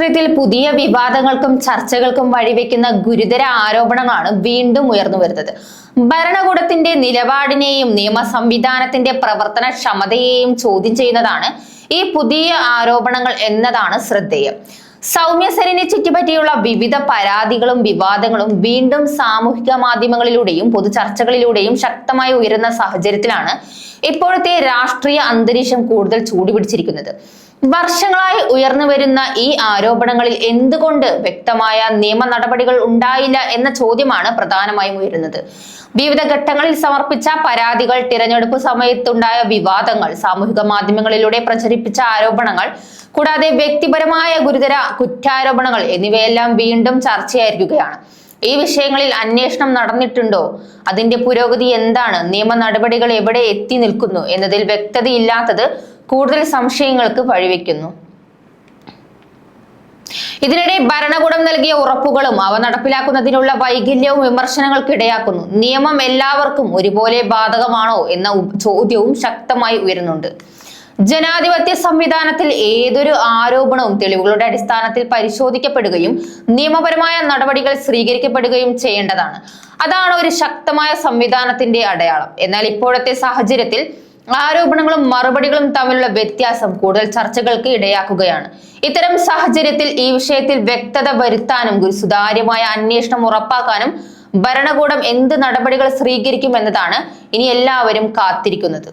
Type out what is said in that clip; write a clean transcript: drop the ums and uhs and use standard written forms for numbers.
രാഷ്ട്രീയത്തിൽ പുതിയ വിവാദങ്ങൾക്കും ചർച്ചകൾക്കും വഴിവെക്കുന്ന ഗുരുതര ആരോപണങ്ങളാണ് വീണ്ടും ഉയർന്നു വരുന്നത്. ഭരണകൂടത്തിന്റെ നിലപാടിനെയും നിയമ സംവിധാനത്തിന്റെ പ്രവർത്തനക്ഷമതയെയും ചോദ്യം ചെയ്യുന്നതാണ് ഈ പുതിയ ആരോപണങ്ങൾ എന്നതാണ് ശ്രദ്ധേയം. സൗമ്യ സെന്നിനെ ചുറ്റിപ്പറ്റിയുള്ള വിവിധ പരാതികളും വിവാദങ്ങളും വീണ്ടും സാമൂഹിക മാധ്യമങ്ങളിലൂടെയും പൊതുചർച്ചകളിലൂടെയും ശക്തമായി ഉയരുന്ന സാഹചര്യത്തിലാണ് ഇപ്പോഴത്തെ രാഷ്ട്രീയ അന്തരീക്ഷം കൂടുതൽ ചൂടുപിടിച്ചിരിക്കുന്നത്. വർഷങ്ങളായി ഉയർന്നു വരുന്ന ഈ ആരോപണങ്ങളിൽ എന്തുകൊണ്ട് വ്യക്തമായ നിയമ നടപടികൾ ഉണ്ടായില്ല എന്ന ചോദ്യമാണ് പ്രധാനമായും ഉയരുന്നത്. വിവിധ ഘട്ടങ്ങളിൽ സമർപ്പിച്ച പരാതികൾ, തിരഞ്ഞെടുപ്പ് സമയത്തുണ്ടായ വിവാദങ്ങൾ, സാമൂഹിക മാധ്യമങ്ങളിലൂടെ പ്രചരിപ്പിച്ച ആരോപണങ്ങൾ, കൂടാതെ വ്യക്തിപരമായ ഗുരുതര കുറ്റാരോപണങ്ങൾ എന്നിവയെല്ലാം വീണ്ടും ചർച്ചയായിരിക്കുകയാണ്. ഈ വിഷയങ്ങളിൽ അന്വേഷണം നടന്നിട്ടുണ്ടോ? അതിന്റെ പുരോഗതി എന്താണ്? നിയമ നടപടികൾ എവിടെ എത്തി നിൽക്കുന്നു എന്നതിൽ വ്യക്തതയില്ലാത്തത് കൂടുതൽ സംശയങ്ങൾക്ക് വഴിവെക്കുന്നു. ഇതിനിടെ ഭരണകൂടം നൽകിയ ഉറപ്പുകളും അവ നടപ്പിലാക്കുന്നതിനുള്ള വൈകല്യവും വിമർശനങ്ങൾക്ക് ഇടയാക്കുന്നു. നിയമം എല്ലാവർക്കും ഒരുപോലെ ബാധകമാണോ എന്ന ചോദ്യവും ശക്തമായി ഉയരുന്നുണ്ട്. ജനാധിപത്യ സംവിധാനത്തിൽ ഏതൊരു ആരോപണവും തെളിവുകളുടെ അടിസ്ഥാനത്തിൽ പരിശോധിക്കപ്പെടുകയും നിയമപരമായ നടപടികൾ സ്വീകരിക്കപ്പെടുകയും ചെയ്യേണ്ടതാണ്. അതാണ് ഒരു ശക്തമായ സംവിധാനത്തിന്റെ അടയാളം. എന്നാൽ ഇപ്പോഴത്തെ സാഹചര്യത്തിൽ ആരോപണങ്ങളും മറുപടികളും തമ്മിലുള്ള വ്യത്യാസം കൂടുതൽ ചർച്ചകൾക്ക് ഇടയാക്കുകയാണ്. ഇത്തരം സാഹചര്യത്തിൽ ഈ വിഷയത്തിൽ വ്യക്തത വരുത്താനും സുതാര്യമായ അന്വേഷണം ഉറപ്പാക്കാനും ഭരണകൂടം എന്ത് നടപടികൾ സ്വീകരിക്കും എന്നതാണ് ഇനി എല്ലാവരും കാത്തിരിക്കുന്നത്.